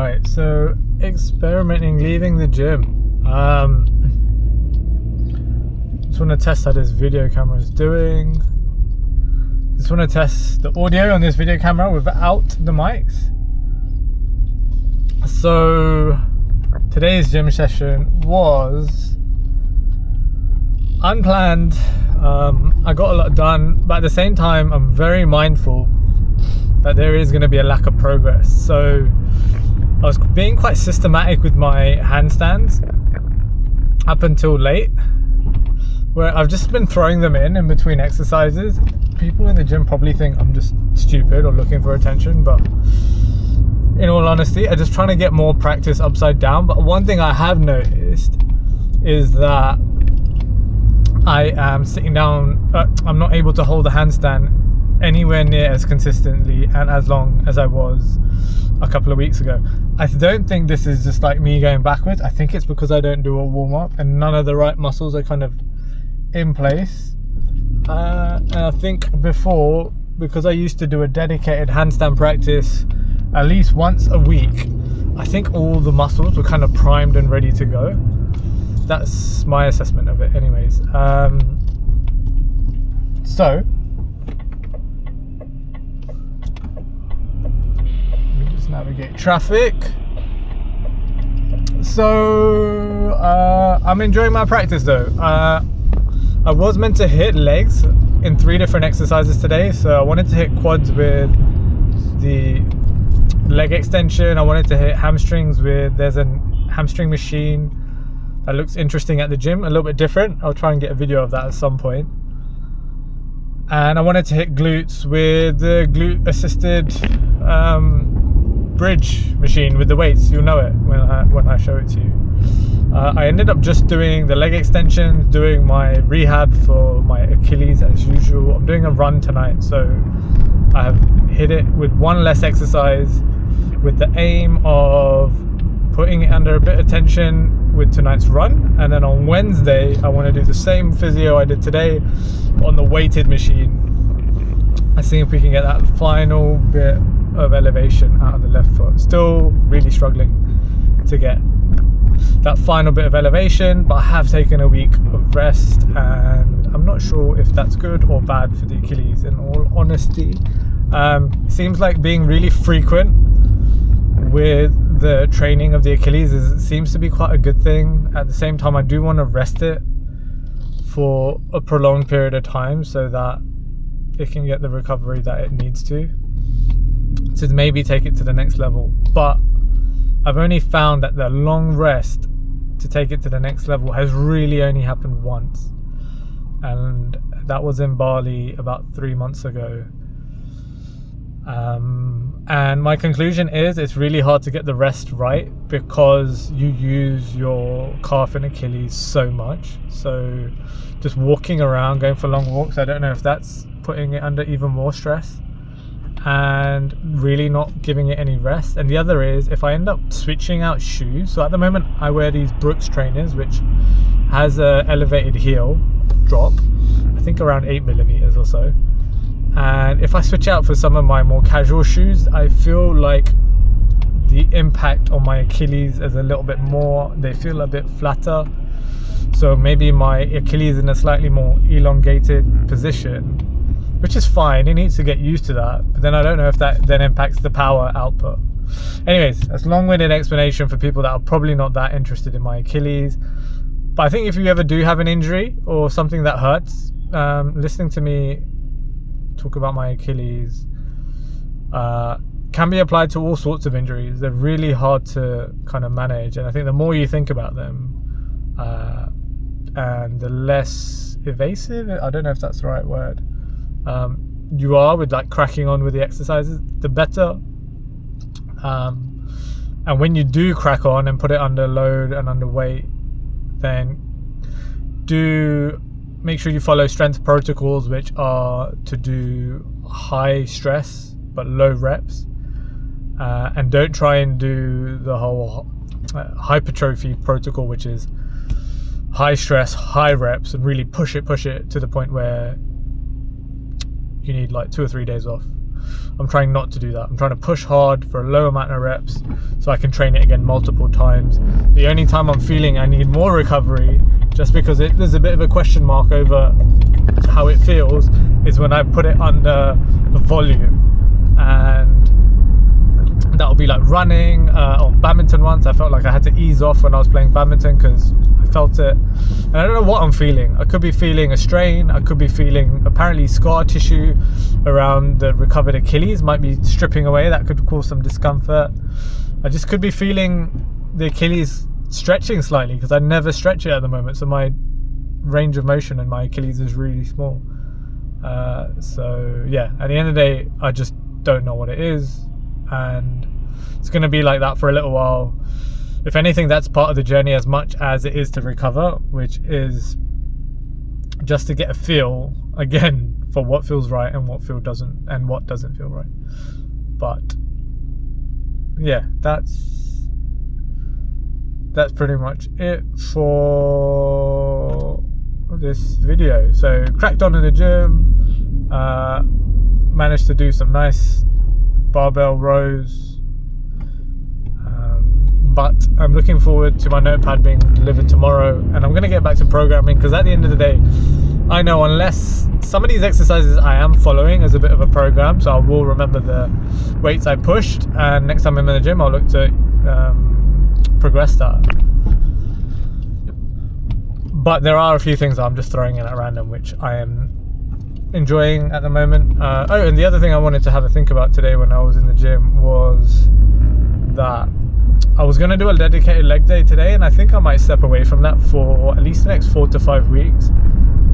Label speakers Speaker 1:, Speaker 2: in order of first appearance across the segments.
Speaker 1: Right, so experimenting, leaving the gym. Just want to test how this video camera is doing. Just want to test the audio on this video camera without the mics. So today's gym session was unplanned. I got a lot done, but at the same time I'm very mindful that there is going to be a lack of progress. So I was being quite systematic with my handstands up until late, where I've just been throwing them in between exercises. People in the gym probably think I'm just stupid or looking for attention, but in all honesty, I'm just trying to get more practice upside down. But one thing I have noticed is that I am sitting down, I'm not able to hold a handstand anywhere near as consistently and as long as I was a couple of weeks ago. I don't think this is just like me going backwards. I think it's because I don't do a warm-up and none of the right muscles are kind of in place. And I think before, because I used to do a dedicated handstand practice at least once a week, I think all the muscles were kind of primed and ready to go. That's my assessment of it anyways. So navigate traffic. So I'm enjoying my practice though. I was meant to hit legs in 3 different exercises today. So I wanted to hit quads with the leg extension. I wanted to hit hamstrings with, there's a hamstring machine that looks interesting at the gym, a little bit different. I'll try and get a video of that at some point. And I wanted to hit glutes with the glute assisted bridge machine with the weights. You'll know it when I show it to you. I ended up just doing the leg extensions, doing my rehab for my Achilles as usual. I'm doing a run tonight, so I have hit it with one less exercise with the aim of putting it under a bit of tension with tonight's run. And then on Wednesday I want to do the same physio I did today on the weighted machine. I see if we can get that final bit of elevation out of the left foot. Still really struggling to get that final bit of elevation, but I have taken a week of rest and I'm not sure if that's good or bad for the Achilles, in all honesty. It seems like being really frequent with the training of the Achilles seems to be quite a good thing. At the same time, I do want to rest it for a prolonged period of time so that it can get the recovery that it needs to maybe take it to the next level. But I've only found that the long rest to take it to the next level has really only happened once, and that was in Bali about 3 months ago. And my conclusion is it's really hard to get the rest right because you use your calf and Achilles so much. So just walking around, going for long walks, I don't know if that's putting it under even more stress and really not giving it any rest. And the other is if I end up switching out shoes. So at the moment I wear these Brooks trainers, which has a elevated heel drop, I think around 8mm or so. And if I switch out for some of my more casual shoes, I feel like the impact on my Achilles is a little bit more, they feel a bit flatter. So maybe my Achilles in a slightly more elongated position, which is fine. It needs to get used to that. But then I don't know if that then impacts the power output. Anyways, that's a long-winded explanation for people that are probably not that interested in my Achilles. But I think if you ever do have an injury or something that hurts, listening to me talk about my Achilles can be applied to all sorts of injuries. They're really hard to kind of manage. And I think the more you think about them and the less evasive, I don't know if that's the right word, you are with like cracking on with the exercises, the better. And when you do crack on and put it under load and under weight, then do make sure you follow strength protocols, which are to do high stress but low reps, and don't try and do the whole hypertrophy protocol, which is high stress, high reps, and really push it to the point where you need like 2 or 3 days off. I'm trying not to do that. I'm trying to push hard for a low amount of reps so I can train it again multiple times. The only time I'm feeling I need more recovery, just because there's a bit of a question mark over how it feels, is when I put it under the volume. And that'll be like running or badminton. Once I felt like I had to ease off when I was playing badminton because I felt it, and I don't know what I'm feeling. I could be feeling a strain, I could be feeling apparently scar tissue around the recovered Achilles might be stripping away. That could cause some discomfort. I just could be feeling the Achilles stretching slightly because I never stretch it at the moment, so my range of motion in my Achilles is really small. So yeah, at the end of the day, I just don't know what it is, and it's going to be like that for a little while. If anything, that's part of the journey as much as it is to recover, which is just to get a feel again for what feels right and what doesn't feel right. But yeah, that's pretty much it for this video. So cracked on in the gym, managed to do some nice barbell rows, but I'm looking forward to my notepad being delivered tomorrow, and I'm going to get back to programming, because at the end of the day, I know unless some of these exercises I am following as a bit of a program, so I will remember the weights I pushed, and next time I'm in the gym I'll look to progress that. But there are a few things that I'm just throwing in at random which I am enjoying at the moment. Oh, and the other thing I wanted to have a think about today when I was in the gym was that I was going to do a dedicated leg day today, and I think I might step away from that for at least the next 4 to 5 weeks,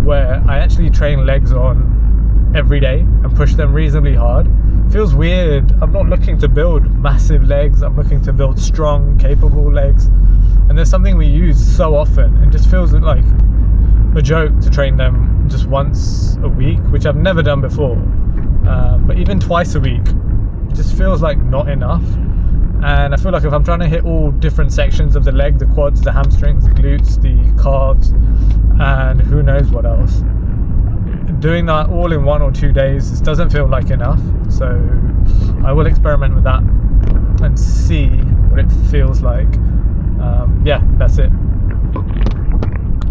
Speaker 1: where I actually train legs on every day and push them reasonably hard. Feels weird. I'm not looking to build massive legs, I'm looking to build strong, capable legs, and there's something we use so often, and just feels like a joke to train them just once a week, which I've never done before. But even twice a week just feels like not enough. And I feel like if I'm trying to hit all different sections of the leg, the quads, the hamstrings, the glutes, the calves, and who knows what else, doing that all in 1 or 2 days just doesn't feel like enough. So I will experiment with that and see what it feels like. Yeah, that's it.